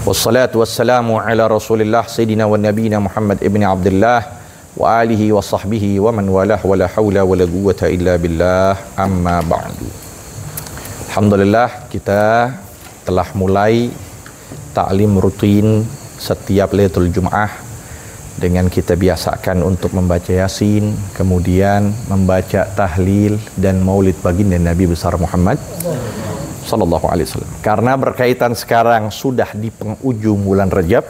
Wassalatu wassalamu ala Rasulillah Sayyidina wa Nabiyina Muhammad ibn Abdullah wa alihi wa sahbihi wa man walah wa la hawla wa la quwwata illa billah, amma ba'du. Alhamdulillah, kita telah mulai ta'lim rutin setiap Lailatul Jum'ah dengan kita biasakan untuk membaca Yasin, kemudian membaca tahlil dan maulid baginda Nabi besar Muhammad sallallahu alaihi wasallam. Karena berkaitan sekarang sudah di penghujung bulan Rajab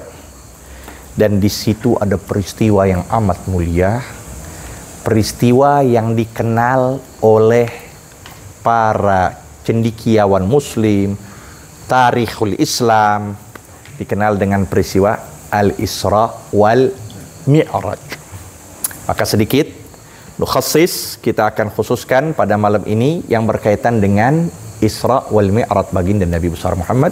dan di situ ada peristiwa yang amat mulia, peristiwa yang dikenal oleh para cendekiawan muslim, tarikhul Islam, dikenal dengan peristiwa Al-Isra wal Mi'raj. Maka sedikit nukhassis, kita akan khususkan pada malam ini yang berkaitan dengan Isra wal Mi'raj baginda Nabi besar Muhammad.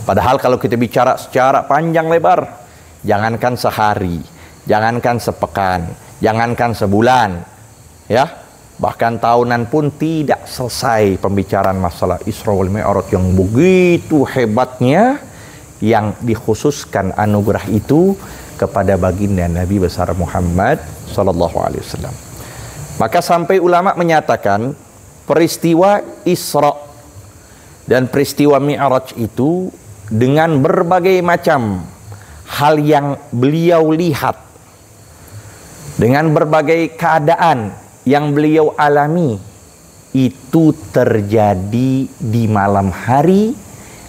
Padahal kalau kita bicara secara panjang lebar, jangankan sehari, jangankan sepekan, jangankan sebulan, ya, bahkan tahunan pun tidak selesai pembicaraan masalah Isra wal Mi'raj yang begitu hebatnya, yang dikhususkan anugerah itu kepada baginda Nabi besar Muhammad sallallahu alaihi wasallam. Maka sampai ulama menyatakan peristiwa Isra dan peristiwa Mi'raj itu dengan berbagai macam hal yang beliau lihat, dengan berbagai keadaan yang beliau alami, itu terjadi di malam hari,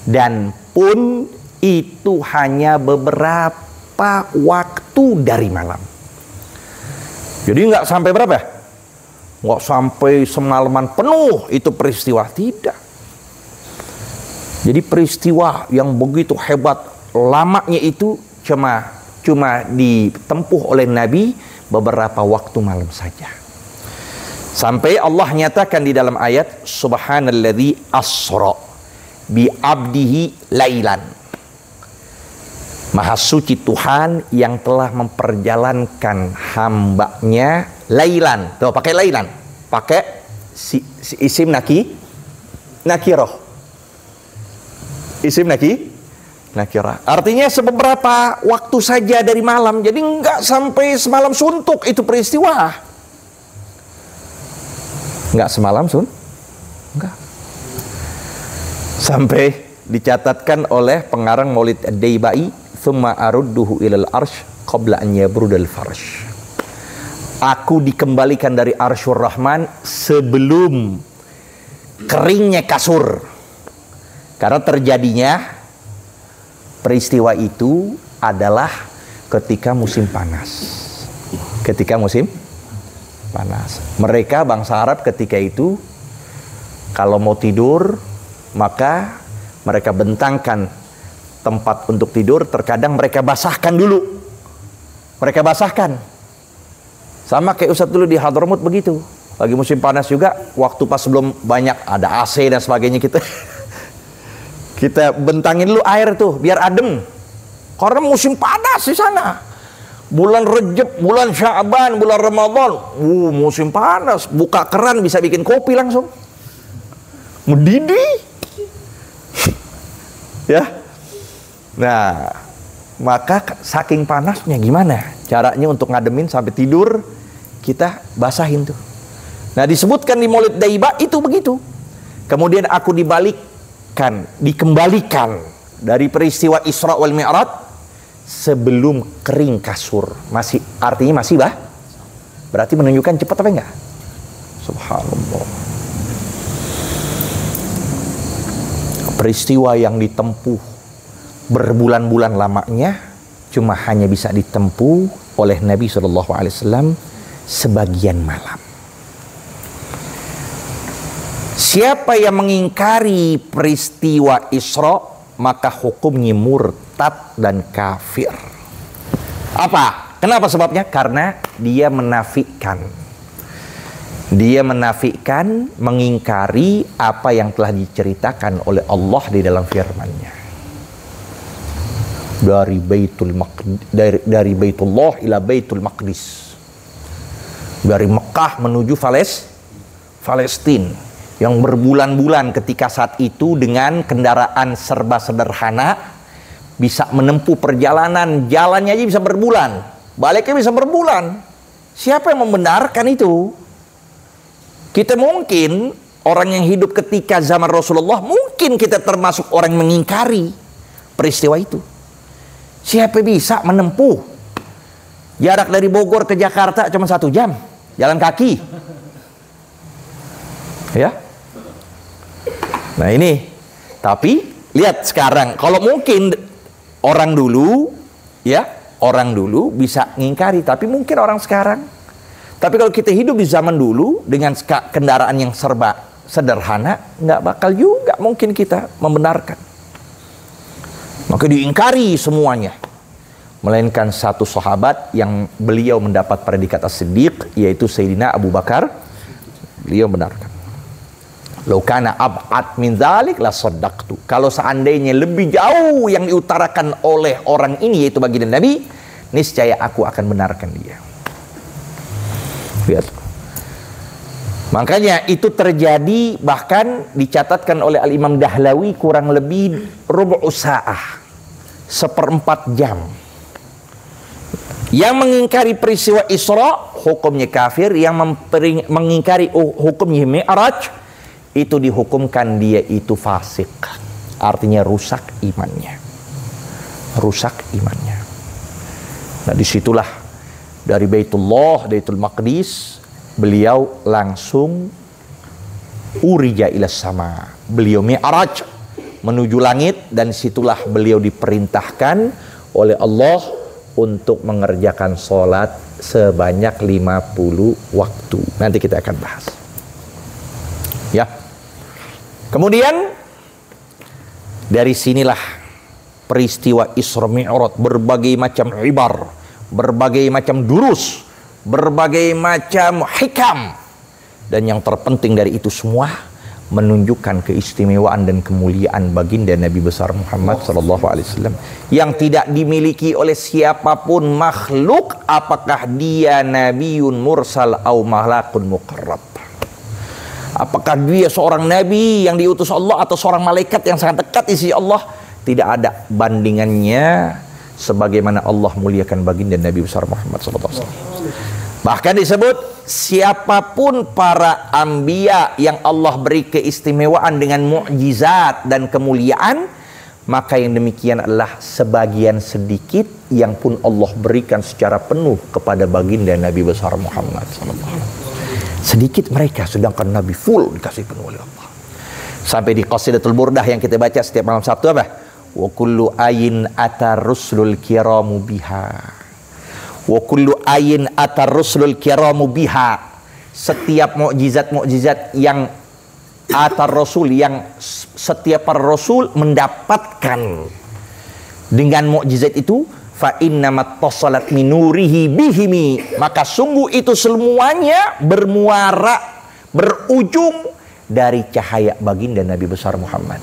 dan pun itu hanya beberapa waktu dari malam. Jadi nggak sampai berapa? Nggak sampai semalaman penuh itu peristiwa, tidak. Jadi peristiwa yang begitu hebat lamanya itu cuma ditempuh oleh Nabi beberapa waktu malam saja. Sampai Allah nyatakan di dalam ayat, Subhanalladzi asra bi abdihi lailan. Maha suci Tuhan yang telah memperjalankan hambanya lailan. Tuh, pakai lailan, pakai isim nakirah. Isim nakirah. Artinya sebeberapa waktu saja dari malam. Jadi enggak sampai semalam suntuk itu peristiwa. Enggak semalam enggak. Sampai dicatatkan oleh pengarang Maulid Ad-Daibai, "Tsumma arudduhu ilal arsh qabla an yabrudal farsh." Aku dikembalikan dari Arsyur Rahman sebelum keringnya kasur. Karena terjadinya peristiwa itu adalah ketika musim panas. Ketika musim panas. Mereka bangsa Arab ketika itu kalau mau tidur, maka mereka bentangkan tempat untuk tidur, terkadang mereka basahkan dulu. Mereka basahkan. Sama kayak Ustadz dulu di Hadramut begitu. Lagi musim panas juga, waktu pas belum banyak ada AC dan sebagainya, kita bentangin dulu air tuh biar adem. Karena musim panas di sana. Bulan Rejab, bulan Sya'ban, bulan Ramadan, musim panas. Buka keran bisa bikin kopi langsung. Mendidih. Ya. Nah, maka saking panasnya gimana caranya untuk ngademin sampai tidur, kita basahin tuh. Nah, disebutkan di Maulid Daiba itu begitu. Kemudian aku dikembalikan dari peristiwa Isra wal Mi'raj sebelum kering kasur. Artinya masih berarti menunjukkan cepat apa enggak? Subhanallah. Peristiwa yang ditempuh berbulan-bulan lamanya cuma hanya bisa ditempuh oleh Nabi SAW sebagian malam. Siapa yang mengingkari peristiwa Isra, maka hukumnya murtad dan kafir. Apa? Kenapa sebabnya? Karena dia menafikan, mengingkari apa yang telah diceritakan oleh Allah di dalam firman-Nya. Dari Baitullah ila Baitul Maqdis. Dari Mekah menuju Palestina. Yang berbulan-bulan ketika saat itu dengan kendaraan serba sederhana, bisa menempuh perjalanan, jalannya aja bisa berbulan, baliknya bisa berbulan. Siapa yang membenarkan itu? Kita mungkin orang yang hidup ketika zaman Rasulullah, mungkin kita termasuk orang yang mengingkari peristiwa itu. Siapa bisa menempuh jarak dari Bogor ke Jakarta cuma 1 jam jalan kaki? Ya. Nah ini, tapi lihat sekarang, kalau mungkin orang dulu, ya, orang dulu bisa ngingkari, tapi mungkin orang sekarang. Tapi kalau kita hidup di zaman dulu dengan kendaraan yang serba sederhana, nggak bakal juga mungkin kita membenarkan. Maka diingkari semuanya. Melainkan satu sahabat yang beliau mendapat predikat as-siddiq, yaitu Sayyidina Abu Bakar, beliau benarkan. Lau kana ab'ad min dzalik la saddaqtu. Kalau seandainya lebih jauh yang diutarakan oleh orang ini, yaitu baginda Nabi, niscaya aku akan benarkan dia. Lihat. Makanya itu terjadi, bahkan dicatatkan oleh Al-Imam Dahlawi kurang lebih rubu'u sa'ah, 1/4 jam. Yang mengingkari peristiwa Isra hukumnya kafir, yang mengingkari hukumnya Mi'raj itu dihukumkan dia itu fasik, artinya rusak imannya, rusak imannya. Nah disitulah dari Baitul Maqdis beliau langsung urija ila sama, beliau mi'raj menuju langit, dan situlah beliau diperintahkan oleh Allah untuk mengerjakan sholat sebanyak 50 waktu. Nanti kita akan bahas. Ya. Kemudian dari sinilah peristiwa Isra Mi'raj, berbagai macam ibar, berbagai macam durus, berbagai macam hikam, dan yang terpenting dari itu semua menunjukkan keistimewaan dan kemuliaan baginda Nabi besar Muhammad SAW yang tidak dimiliki oleh siapapun makhluk, apakah dia nabiun mursal atau malakun muqarrab, apakah dia seorang nabi yang diutus Allah atau seorang malaikat yang sangat dekat di sisi Allah, tidak ada bandingannya sebagaimana Allah muliakan baginda Nabi besar Muhammad SAW. Bahkan disebut siapapun para anbiya yang Allah beri keistimewaan dengan mukjizat dan kemuliaan, maka yang demikian adalah sebagian sedikit yang pun Allah berikan secara penuh kepada baginda Nabi besar Muhammad SAW. Sedikit mereka, sedangkan Nabi full dikasih penuh oleh Allah. Sampai di Qasidatul Burdah yang kita baca setiap malam Sabtu apa? Wa kullu ayin atar rusulul kiramu biha. Wa kullu ayin atar rusulul kiramu biha. Setiap mukjizat-mukjizat yang atar rasul, yang setiap para rasul mendapatkan dengan mukjizat itu, fa innamat tasalat minurihi bihimi, maka sungguh itu semuanya bermuara, berujung dari cahaya baginda Nabi besar Muhammad.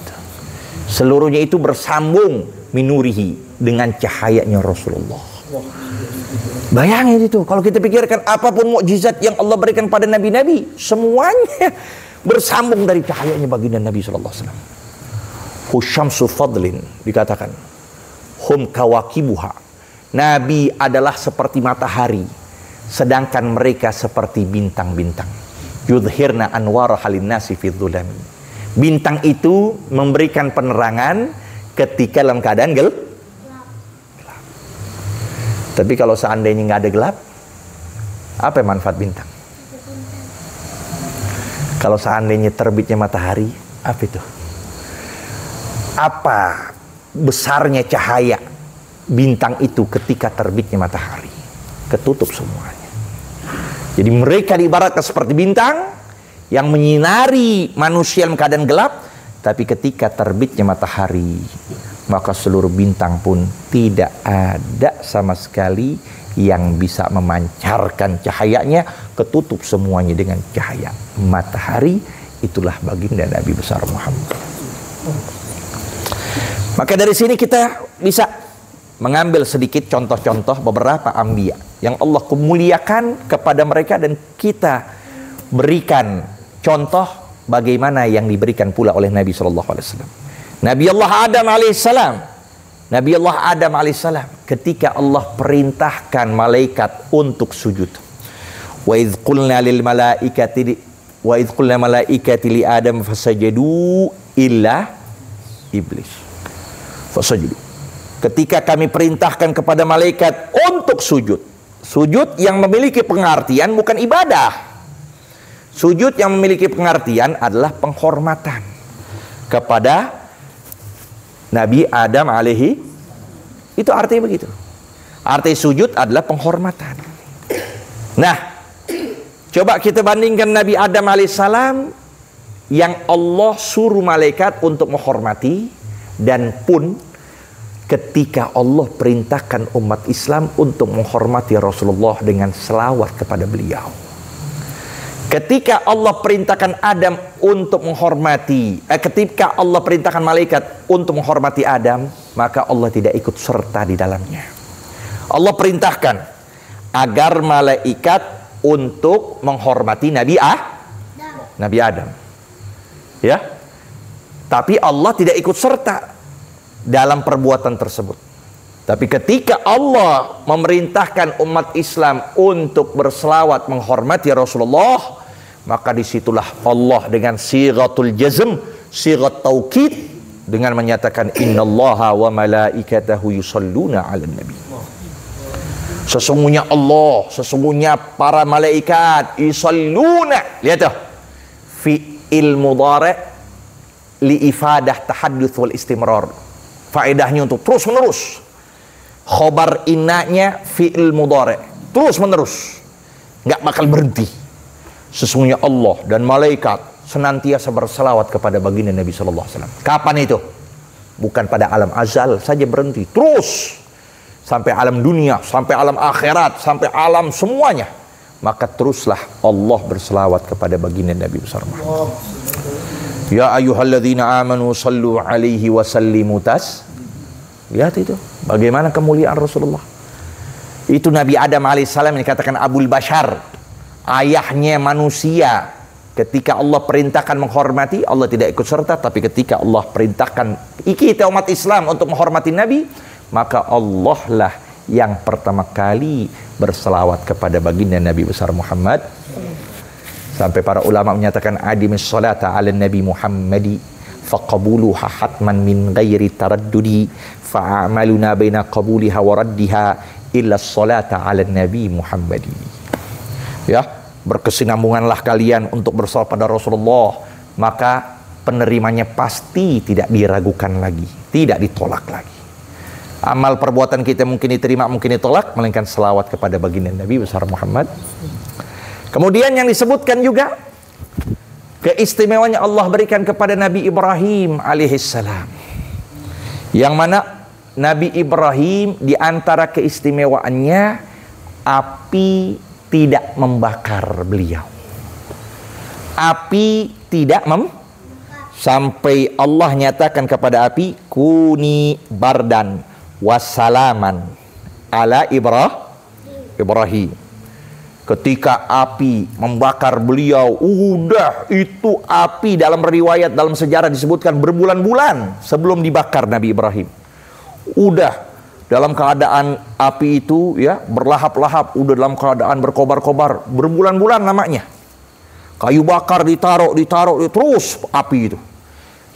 Seluruhnya itu bersambung minurihi dengan cahayanya Rasulullah. Bayangin itu, kalau kita pikirkan apapun mukjizat yang Allah berikan pada nabi-nabi, semuanya bersambung dari cahayanya baginda Nabi SAW. Husyamsu fadlin, dikatakan hum kawakibuha, Nabi adalah seperti matahari, sedangkan mereka seperti bintang-bintang. Yudhirna anwara halin nasi fid dhulami. Bintang itu memberikan penerangan ketika dalam keadaan gelap. Tapi kalau seandainya nggak ada gelap, apa manfaat bintang? Kalau seandainya terbitnya matahari, apa itu? Apa besarnya cahaya bintang itu ketika terbitnya matahari? Ketutup semuanya. Jadi mereka diibaratkan seperti bintang yang menyinari manusia dalam keadaan gelap, tapi ketika terbitnya matahari, maka seluruh bintang pun tidak ada sama sekali yang bisa memancarkan cahayanya, ketutup semuanya dengan cahaya matahari. Itulah baginda Nabi besar Muhammad. Maka dari sini kita bisa mengambil sedikit contoh-contoh beberapa anbiya yang Allah kemuliakan kepada mereka, dan kita berikan contoh bagaimana yang diberikan pula oleh Nabi SAW. Nabi Allah Adam alaihissalam Nabi Allah Adam alaihissalam ketika Allah perintahkan malaikat untuk sujud. Wa idz qulna lil malaikati li Adam fasajadu illa iblis. Fasajadu. Ketika kami perintahkan kepada malaikat untuk sujud. Sujud yang memiliki pengertian bukan ibadah. Sujud yang memiliki pengertian adalah penghormatan kepada Nabi Adam alaihi, itu artinya begitu. Arti sujud adalah penghormatan. Nah, coba kita bandingkan Nabi Adam alaihissalam yang Allah suruh malaikat untuk menghormati, dan pun ketika Allah perintahkan umat Islam untuk menghormati Rasulullah dengan selawat kepada beliau. Ketika Allah perintahkan Adam untuk menghormati, ketika Allah perintahkan malaikat untuk menghormati Adam, maka Allah tidak ikut serta di dalamnya. Allah perintahkan agar malaikat untuk menghormati Nabi Adam. Ya. Tapi Allah tidak ikut serta dalam perbuatan tersebut. Tapi ketika Allah memerintahkan umat Islam untuk berselawat menghormati Rasulullah, maka disitulah Allah dengan sighatul jazm, sighat taukid, dengan menyatakan innallaha wa malaikatahu yusalluna 'alan nabi. Sesungguhnya Allah, sesungguhnya para malaikat yusalluna, lihat tuh, fi'il mudhari' li ifadah tahadduts wal istimrar. Faedahnya untuk terus menerus. Khobar innanya fi'il mudhari', terus menerus, nggak bakal berhenti. Sesungguhnya Allah dan malaikat senantiasa berselawat kepada baginda Nabi sallallahu alaihi wasallam. Kapan itu? Bukan pada alam azal saja berhenti, terus sampai alam dunia, sampai alam akhirat, sampai alam semuanya. Maka teruslah Allah berselawat kepada baginda Nabi sallallahu alaihi wasallam. Ya ayyuhalladzina amanu sallu alaihi wa sallimu tas. Lihat itu, bagaimana kemuliaan Rasulullah. Itu Nabi Adam alaihissalam yang dikatakan Abul Bashar, ayahnya manusia. Ketika Allah perintahkan menghormati, Allah tidak ikut serta. Tapi ketika Allah perintahkan kita umat Islam untuk menghormati Nabi, maka Allah lah yang pertama kali berselawat kepada baginda Nabi besar Muhammad. Sampai para ulama menyatakan adimis salata ala Nabi Muhammadi faqabuluha hatman min ghairi taraddudi fa'amaluna baina qabuliha wa raddiha illa salata ala Nabi Muhammadi. Ya, berkesinambunganlah kalian untuk bersalawat pada Rasulullah, maka penerimanya pasti tidak diragukan lagi, tidak ditolak lagi. Amal perbuatan kita mungkin diterima, mungkin ditolak, melainkan selawat kepada baginda Nabi besar Muhammad. Kemudian yang disebutkan juga keistimewaan yang Allah berikan kepada Nabi Ibrahim alaihissalam, yang mana Nabi Ibrahim di antara keistimewaannya api tidak membakar beliau. Api tidak sampai Allah nyatakan kepada api kuni bardan wassalaman ala Ibrahim. Ketika api membakar beliau, udah itu api dalam riwayat, dalam sejarah disebutkan berbulan-bulan sebelum dibakar Nabi Ibrahim. Udah dalam keadaan api itu ya berlahap-lahap, udah dalam keadaan berkobar-kobar berbulan-bulan namanya. Kayu bakar ditaruh terus api itu.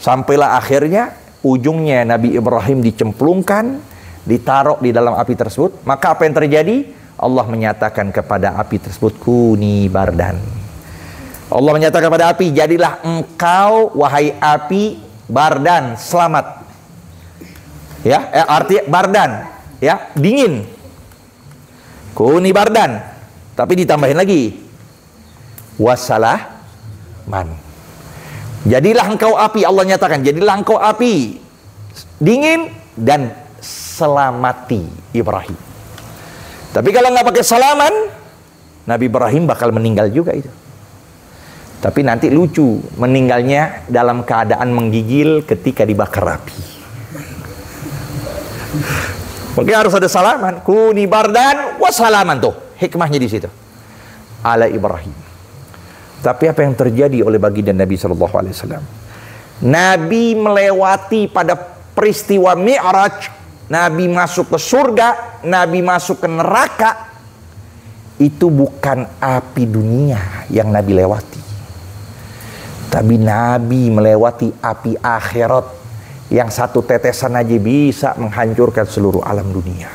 Sampailah akhirnya ujungnya Nabi Ibrahim dicemplungkan, ditaruh di dalam api tersebut. Maka apa yang terjadi? Allah menyatakan kepada api tersebut kuni bardan. Allah menyatakan kepada api, jadilah engkau wahai api bardan, selamat. Ya, arti bardan, ya, dingin. Kuni bardan. Tapi ditambahin lagi wassalaman. Jadilah engkau api, Allah nyatakan, jadilah engkau api dingin dan selamati Ibrahim. Tapi kalau nggak pakai salaman, Nabi Ibrahim bakal meninggal juga itu. Tapi nanti lucu, meninggalnya dalam keadaan menggigil ketika dibakar api. Mungkin harus ada salaman, kuni bardan wassalaman, tuh hikmahnya di situ. Ala Ibrahim. Tapi apa yang terjadi oleh baginda Nabi sallallahu alaihi wasallam? Nabi melewati pada peristiwa Mi'raj Nabi masuk ke surga, Nabi masuk ke neraka, itu bukan api dunia yang Nabi lewati, tapi Nabi melewati api akhirat yang satu tetesan aja bisa menghancurkan seluruh alam dunia.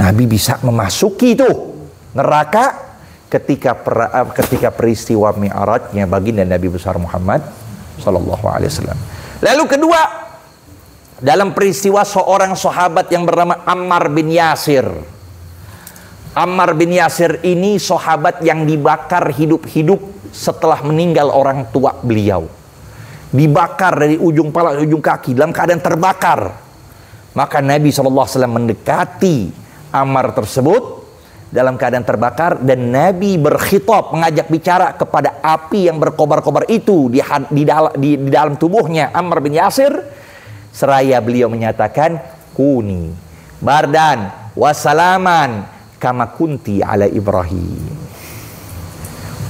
Nabi bisa memasuki itu neraka ketika peristiwa Mi'rajnya baginda Nabi besar Muhammad sallallahu alaihi wasallam. Lalu kedua, dalam peristiwa seorang sahabat yang bernama Ammar bin Yasir. Ammar bin Yasir ini sahabat yang dibakar hidup-hidup setelah meninggal orang tua beliau. Dibakar dari ujung kepala ujung kaki dalam keadaan terbakar. Maka Nabi SAW mendekati Ammar tersebut dalam keadaan terbakar, dan Nabi berkhitab, mengajak bicara kepada api yang berkobar-kobar itu di dalam tubuhnya Ammar bin Yasir. Seraya beliau menyatakan, kuni bardan wasalaman kama kunti ala Ibrahim.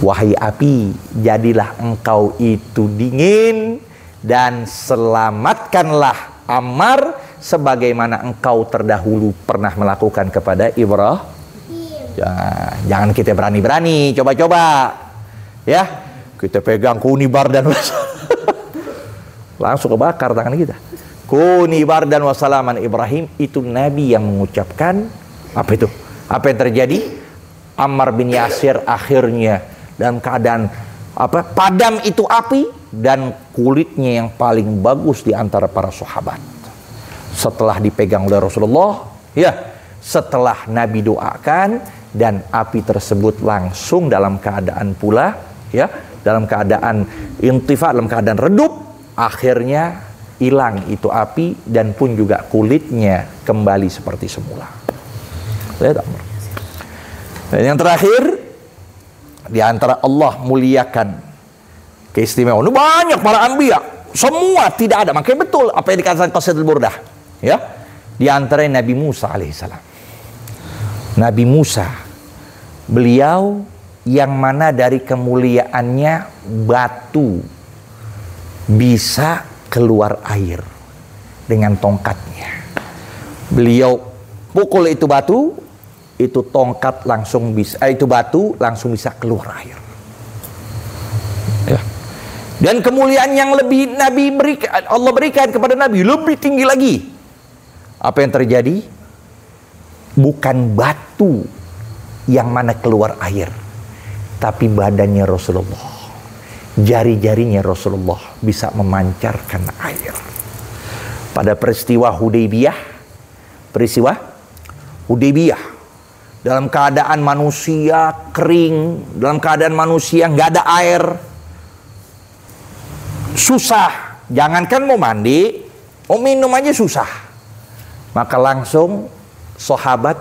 Wahai api, jadilah engkau itu dingin dan selamatkanlah Ammar sebagaimana engkau terdahulu pernah melakukan kepada Ibrahim. Ya, jangan kita berani-berani, coba-coba ya, kita pegang kuni bardan langsung kebakar tangan kita. Kuni bardan wasalaman Ibrahim, itu Nabi yang mengucapkan. Apa itu? Apa yang terjadi? Ammar bin Yasir akhirnya dalam keadaan padam itu api, dan kulitnya yang paling bagus di antara para sahabat. Setelah dipegang oleh Rasulullah, ya, setelah Nabi doakan, dan api tersebut langsung dalam keadaan pula, ya, dalam keadaan intifa, dalam keadaan redup, akhirnya hilang itu api, dan pun juga kulitnya kembali seperti semula. Dan yang terakhir, di antara Allah muliakan keistimewaan. Ini banyak para anbiya, semua tidak ada. Makanya betul apa yang dikatakan Qasidul Burdah, ya. Di antara Nabi Musa alaihissalam. Nabi Musa, beliau yang mana dari kemuliaannya batu bisa keluar air dengan tongkatnya. Beliau pukul itu batu, itu tongkat langsung bisa, itu batu langsung bisa keluar air. Ya. Dan kemuliaan yang lebih Allah berikan kepada Nabi lebih tinggi lagi. Apa yang terjadi? Bukan batu yang mana keluar air, tapi badannya Rasulullah, jari-jarinya Rasulullah bisa memancarkan air. Pada peristiwa Hudaybiyah, dalam keadaan manusia kering, dalam keadaan manusia nggak ada air, susah, jangankan mau mandi, mau minum aja susah. Maka langsung sahabat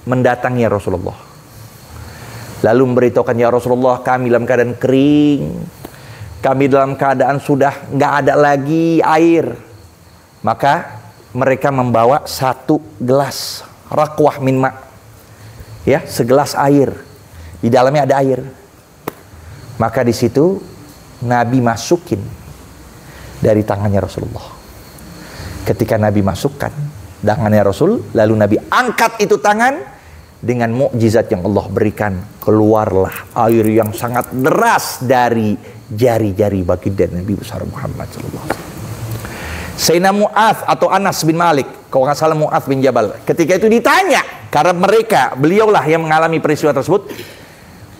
mendatangi Rasulullah, lalu memberitahukan, ya Rasulullah, kami dalam keadaan kering, kami dalam keadaan sudah nggak ada lagi air. Maka mereka membawa satu gelas rakwah min ma', ya, segelas air, di dalamnya ada air. Maka di situ Nabi masukin dari tangannya Rasulullah. Ketika Nabi masukkan tangannya Rasul, lalu Nabi angkat itu tangan, dengan mukjizat yang Allah berikan, keluarlah air yang sangat deras dari jari-jari baginda Nabi besar Muhammad sallallahu alaihi wasallam. Sayyidina Mu'adz atau Anas bin Malik, kalau nggak salah Mu'adz bin Jabal, ketika itu ditanya, karena beliaulah yang mengalami peristiwa tersebut,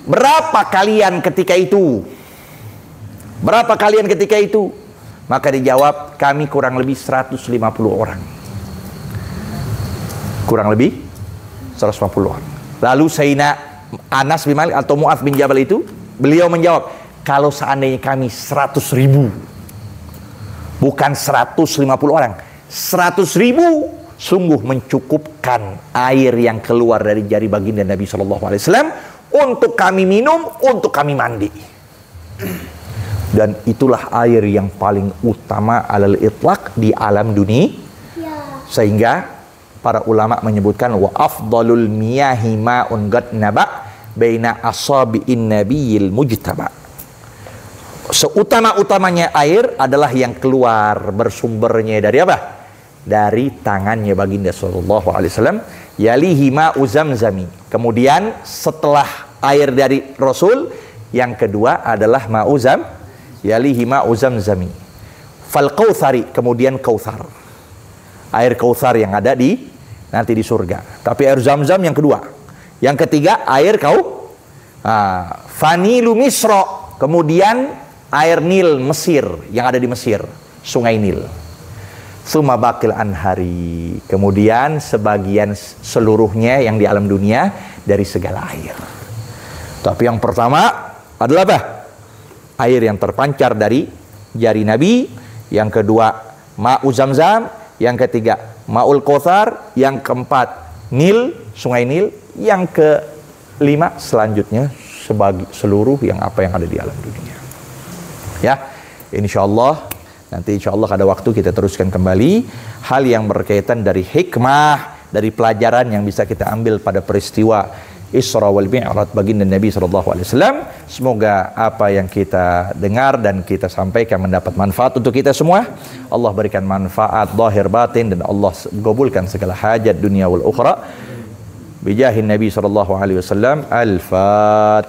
berapa kalian ketika itu? Berapa kalian ketika itu? Maka dijawab, kami kurang lebih 150 orang. Kurang lebih 150 orang. Lalu Sayyidina Anas bin Malik atau Mu'adz bin Jabal itu, beliau menjawab, kalau seandainya kami 100.000, bukan 150 orang, 100.000 sungguh mencukupkan air yang keluar dari jari baginda Nabi Shallallahu Alaihi Wasallam untuk kami minum, untuk kami mandi. Dan itulah air yang paling utama alal itlaq di alam dunia. Sehingga para ulama menyebutkan wa afdalul miyahi ma'un qad naba baina asabi'in nabiyil mujtaba. Seutama-utamanya air adalah yang keluar bersumbernya dari apa? dari tangannya baginda sallallahu alaihi wasallam, yalihi ma'u zamzami. Kemudian setelah air dari Rasul, yang kedua adalah ma'u zam, yalihi ma'u zamzami. Fal kautsari, kemudian kautsar. Air kautsar yang ada di nanti di surga. Tapi air Zam-Zam yang kedua. Yang ketiga air Fanilu Misra, kemudian air Nil Mesir yang ada di Mesir, Sungai Nil. Summa bakil anhari, kemudian sebagian seluruhnya yang di alam dunia dari segala air. Tapi yang pertama adalah apa? Air yang terpancar dari jari Nabi. Yang kedua ma'u Zam-Zam. Yang ketiga ma'ul Kautsar. Yang keempat Nil, Sungai Nil. Yang kelima selanjutnya seluruh yang ada di alam dunia. Ya, insyaallah nanti insyaallah ada waktu kita teruskan kembali hal yang berkaitan dari hikmah, dari pelajaran yang bisa kita ambil pada peristiwa Isra wal Mi'raj baginda Nabi SAW. Semoga apa yang kita dengar dan kita sampaikan mendapat manfaat untuk kita semua. Allah berikan manfaat zahir batin dan Allah kabulkan segala hajat dunia wal ukhra. Bijahin Nabi SAW. Al-Fatihah.